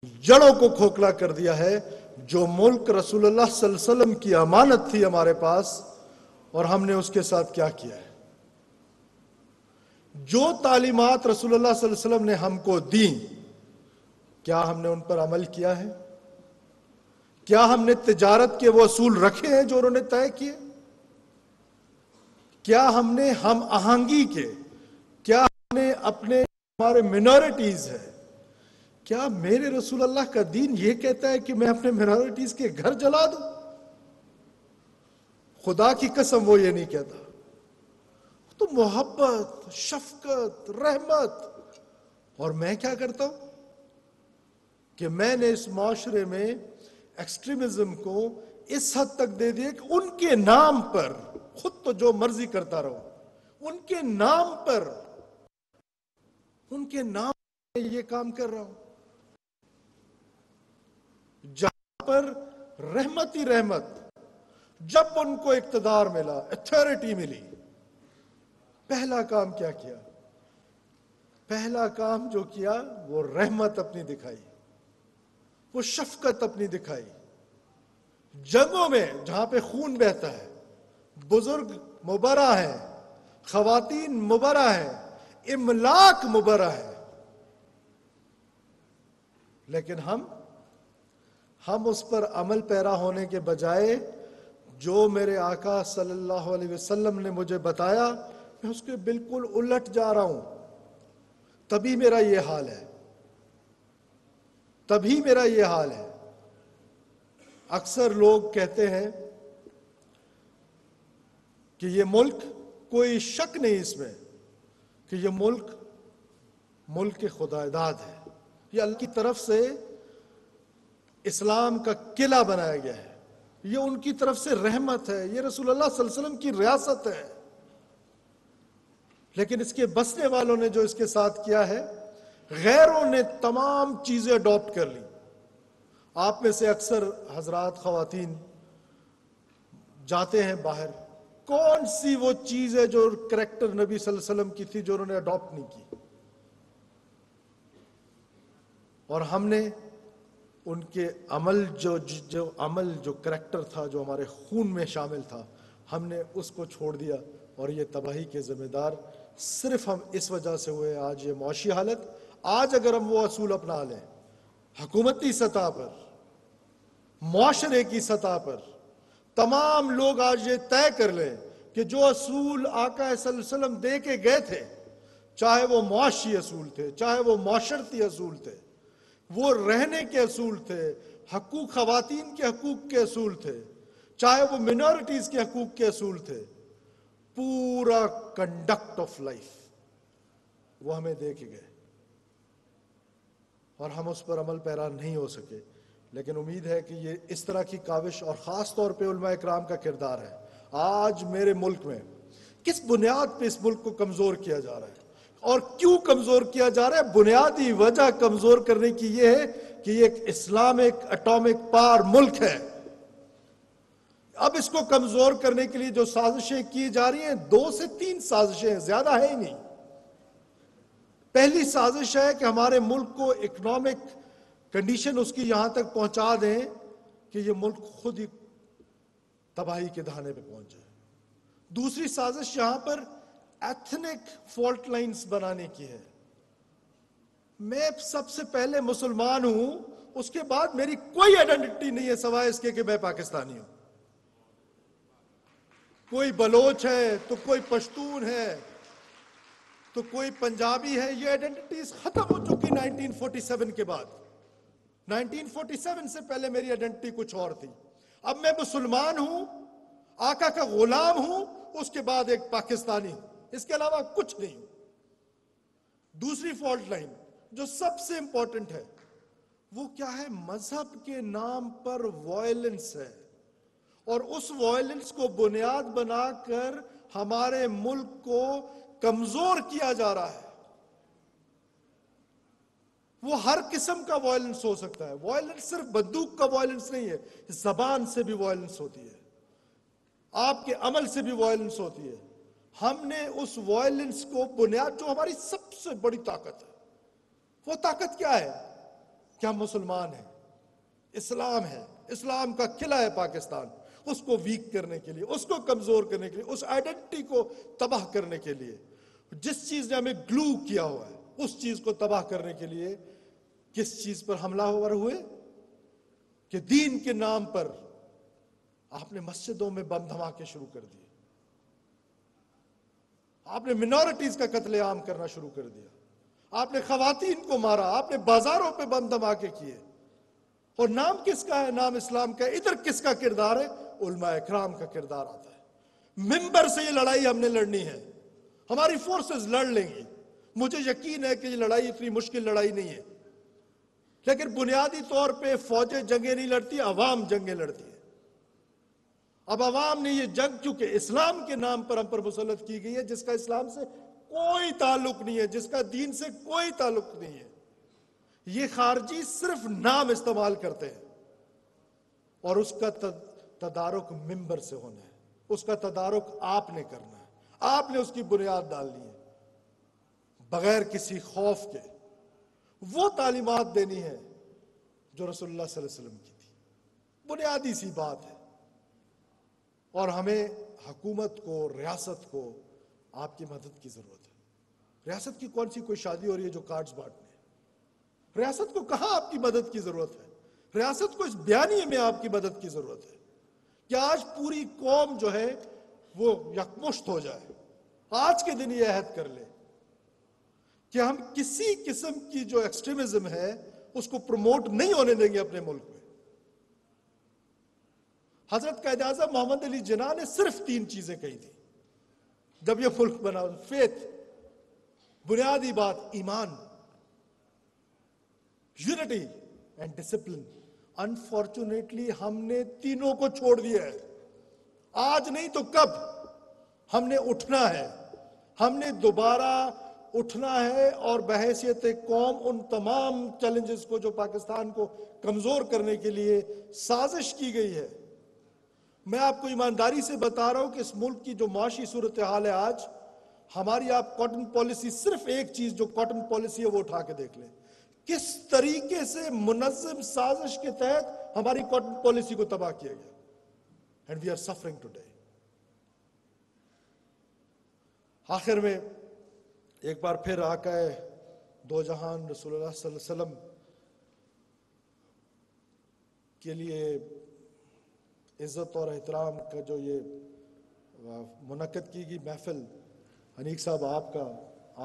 جڑوں کو کھوکھلا کر دیا ہے. جو ملک رسول اللہ صلی اللہ علیہ وسلم کی امانت تھی ہمارے پاس، اور ہم نے اس کے ساتھ کیا کیا ہے. جو تعلیمات رسول اللہ صلی اللہ علیہ وسلم نے ہم کو دیں، کیا ہم نے ان پر عمل کیا ہے؟ کیا ہم نے تجارت کے وہ اصول رکھے ہیں جو انہوں نے طے کیے؟ کیا ہم نے ہم آہنگی کے، کیا ہم نے اپنے ہمارے منورٹیز ہے، کیا میرے رسول اللہ کا دین یہ کہتا ہے کہ میں اپنے منورٹیز کے گھر جلا دوں؟ خدا کی قسم وہ یہ نہیں کہتا. تو محبت، شفقت، رحمت. اور میں کیا کرتا ہوں کہ میں نے اس معاشرے میں ایکسٹریمزم کو اس حد تک دے دیا کہ ان کے نام پر خود تو جو مرضی کرتا رہو، ان کے نام پر یہ کام کر رہا ہوں. جہاں پر رحمت ہی رحمت، جب ان کو اقتدار ملا، اتھارٹی ملی، پہلا کام کیا کیا؟ پہلا کام جو کیا وہ رحمت اپنی دکھائی، وہ شفقت اپنی دکھائی. جنگوں میں جہاں پہ خون بہتا ہے، بزرگ مبرہ ہیں، خواتین مبرہ ہیں، املاک مبرہ ہے، لیکن ہم اس پر عمل پیرا ہونے کے بجائے جو میرے آقا صلی اللہ علیہ وسلم نے مجھے بتایا میں اس کے بالکل الٹ جا رہا ہوں. تبھی میرا یہ حال ہے. اکثر لوگ کہتے ہیں کہ یہ ملک، کوئی شک نہیں اس میں کہ یہ ملک خدا داد ہے، یہ اللہ کی طرف سے اسلام کا قلعہ بنایا گیا ہے، یہ ان کی طرف سے رحمت ہے، یہ رسول اللہ صلی اللہ علیہ وسلم کی ریاست ہے. لیکن اس کے بسنے والوں نے جو اس کے ساتھ کیا ہے، غیروں نے تمام چیزیں اڈاپٹ کر لی. آپ میں سے اکثر حضرات خواتین جاتے ہیں باہر، کون سی وہ چیز ہے جو کریکٹر نبی صلی اللہ علیہ وسلم کی تھی جو انہوں نے اڈاپٹ نہیں کی؟ اور ہم نے ان کے عمل جو کریکٹر تھا، جو ہمارے خون میں شامل تھا، ہم نے اس کو چھوڑ دیا. اور یہ تباہی کے ذمہ دار صرف ہم اس وجہ سے ہوئے. آج یہ معاشی حالت، آج اگر ہم وہ اصول اپنا لیں حکومتی سطح پر، معاشرے کی سطح پر، تمام لوگ آج یہ طے کر لیں کہ جو اصول آقا صلی اللہ علیہ وسلم دے کے گئے تھے، چاہے وہ معاشی اصول تھے، چاہے وہ معاشرتی اصول تھے، وہ رہنے کے اصول تھے، حقوق خواتین کے حقوق کے اصول تھے، چاہے وہ منورٹیز کے حقوق کے اصول تھے، پورا کنڈکٹ آف لائف وہ ہمیں دے کے گئے اور ہم اس پر عمل پیرا نہیں ہو سکے. لیکن امید ہے کہ یہ اس طرح کی کاوش، اور خاص طور پہ علماء اکرام کا کردار ہے. آج میرے ملک میں کس بنیاد پہ اس ملک کو کمزور کیا جا رہا ہے اور کیوں کمزور کیا جا رہا ہے؟ بنیادی وجہ کمزور کرنے کی یہ ہے کہ یہ ایک اسلامک اٹامک پاور ملک ہے. اب اس کو کمزور کرنے کے لیے جو سازشیں کی جا رہی ہیں، 2 سے 3 سازشیں ہیں، زیادہ ہے ہی نہیں. پہلی سازش ہے کہ ہمارے ملک کو اکنامک کنڈیشن اس کی یہاں تک پہنچا دیں کہ یہ ملک خود ہی تباہی کے دہانے پہ پہنچ جائے. دوسری سازش یہاں پر ایتھنک فالٹ لائنز بنانے کی ہے. میں سب سے پہلے مسلمان ہوں، اس کے بعد میری کوئی آئیڈینٹی نہیں ہے سوائے اس کے کہ میں پاکستانی ہوں. کوئی بلوچ ہے تو کوئی پشتون ہے تو کوئی پنجابی ہے. یہ آئیڈینٹیز ختم ہو چکی 1947 کے بعد. 1947 سے پہلے میری آئیڈینٹی کچھ اور تھی. اب میں مسلمان ہوں، آقا کا غلام ہوں، اس کے بعد ایک پاکستانی ہوں، اس کے علاوہ کچھ نہیں ہوں. دوسری فالٹ لائن جو سب سے امپورٹنٹ ہے وہ کیا ہے؟ مذہب کے نام پر وائلنس ہے، اور اس وائلنس کو بنیاد بنا کر ہمارے ملک کو کمزور کیا جا رہا ہے. وہ ہر قسم کا وائلنس ہو سکتا ہے. وائلنس صرف بندوق کا وائلنس نہیں ہے، زبان سے بھی وائلنس ہوتی ہے، آپ کے عمل سے بھی وائلنس ہوتی ہے. ہم نے اس وائلنس کو بنیاد، جو ہماری سب سے بڑی طاقت ہے، وہ طاقت کیا ہے؟ کہ ہم مسلمان ہیں، اسلام ہے، اسلام کا قلعہ ہے پاکستان، اس کو ویک کرنے کے لیے، اس کو کمزور کرنے کے لیے، اس آئیڈینٹی کو تباہ کرنے کے لیے، جس چیز نے ہمیں گلو کیا ہوا ہے اس چیز کو تباہ کرنے کے لیے کس چیز پر حملہ آور ہوئے؟ کہ دین کے نام پر آپ نے مسجدوں میں بم دھماکے شروع کر دیے، آپ نے منورٹیز کا قتل عام کرنا شروع کر دیا، آپ نے خواتین کو مارا، آپ نے بازاروں پہ بم دھماکے کیے، اور نام کس کا ہے؟ نام اسلام کا ہے۔ ادھر کس کا کردار ہے؟ علماء اکرام کا کردار آتا ہے۔ منبر سے یہ لڑائی ہم نے لڑنی ہے، ہماری فورسز لڑ لیں گی، مجھے یقین ہے کہ یہ لڑائی اتنی مشکل لڑائی نہیں ہے، لیکن بنیادی طور پہ فوجیں جنگیں نہیں لڑتی، عوام جنگیں لڑتی ہے۔ اب عوام نے یہ جنگ چونکہ اسلام کے نام پر ہم پر مسلط کی گئی ہے، جس کا اسلام سے کوئی تعلق نہیں ہے، جس کا دین سے کوئی تعلق نہیں ہے، یہ خارجی صرف نام استعمال کرتے ہیں، اور اس کا تدارک منبر سے ہونا ہے، اس کا تدارک آپ نے کرنا ہے، آپ نے اس کی بنیاد ڈالنی ہے، بغیر کسی خوف کے وہ تعلیمات دینی ہے جو رسول اللہ صلی اللہ علیہ وسلم کی تھی۔ بنیادی سی بات ہے، اور ہمیں حکومت کو، ریاست کو آپ کی مدد کی ضرورت ہے۔ ریاست کی کون سی کوئی شادی ہو رہی ہے جو کارڈز بانٹنے؟ ریاست کو کہاں آپ کی مدد کی ضرورت ہے؟ ریاست کو اس بیانیے میں آپ کی مدد کی ضرورت ہے کہ آج پوری قوم جو ہے وہ یکمشت ہو جائے، آج کے دن یہ عہد کر لے کہ ہم کسی قسم کی جو ایکسٹریمزم ہے اس کو پروموٹ نہیں ہونے دیں گے اپنے ملک میں۔ حضرت قائد اعظم محمد علی جناح نے صرف 3 چیزیں کہی تھی جب یہ ملک بنا: فیتھ، بنیادی بات ایمان، یونٹی اینڈ ڈسپلن۔ انفارچونیٹلی ہم نے تینوں کو چھوڑ دیا ہے، آج نہیں تو کب ہم نے اٹھنا ہے، ہم نے دوبارہ اٹھنا ہے، اور بحیثیت قوم ان تمام چیلنجز کو جو پاکستان کو کمزور کرنے کے لیے سازش کی گئی ہے۔ میں آپ کو ایمانداری سے بتا رہا ہوں کہ اس ملک کی جو معاشی صورتحال ہے آج، ہماری آپ کاٹن پالیسی، صرف ایک چیز جو کاٹن پالیسی ہے وہ اٹھا کے دیکھ لیں، کس طریقے سے منظم سازش کے تحت ہماری کاٹن پالیسی کو تباہ کیا گیا، and we are suffering today. آخر میں ایک بار پھر آقا دو جہان رسول اللہ صلی اللہ علیہ وسلم کے لیے عزت اور احترام کا جو یہ منعقد کی گئی محفل، حنیق صاحب آپ کا،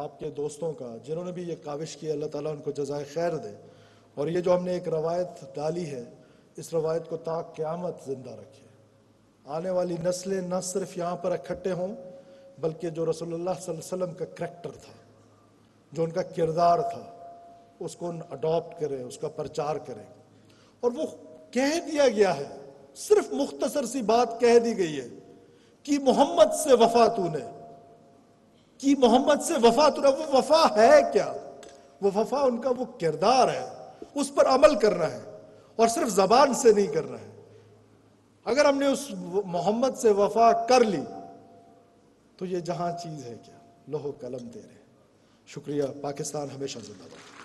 آپ کے دوستوں کا، جنہوں نے بھی یہ کاوش کی، اللہ تعالیٰ ان کو جزائے خیر دے، اور یہ جو ہم نے ایک روایت ڈالی ہے اس روایت کو تا قیامت زندہ رکھے، آنے والی نسلیں نہ صرف یہاں پر اکٹھے ہوں بلکہ جو رسول اللہ صلی اللہ علیہ وسلم کا کریکٹر تھا، جو ان کا کردار تھا، اس کو اڈاپٹ کریں، اس کا پرچار کریں۔ اور وہ کہہ دیا گیا ہے، صرف مختصر سی بات کہہ دی گئی ہے کہ محمد سے وفا تو نے، کہ محمد سے وفا تو نے۔ وہ وفا ہے کیا؟ وہ وفا ان کا وہ کردار ہے، اس پر عمل کرنا ہے، اور صرف زبان سے نہیں کرنا ہے۔ اگر ہم نے اس محمد سے وفا کر لی تو یہ جہاں چیز ہے کیا، لوح و قلم تیرے۔ شکریہ، پاکستان ہمیشہ زندہ باد۔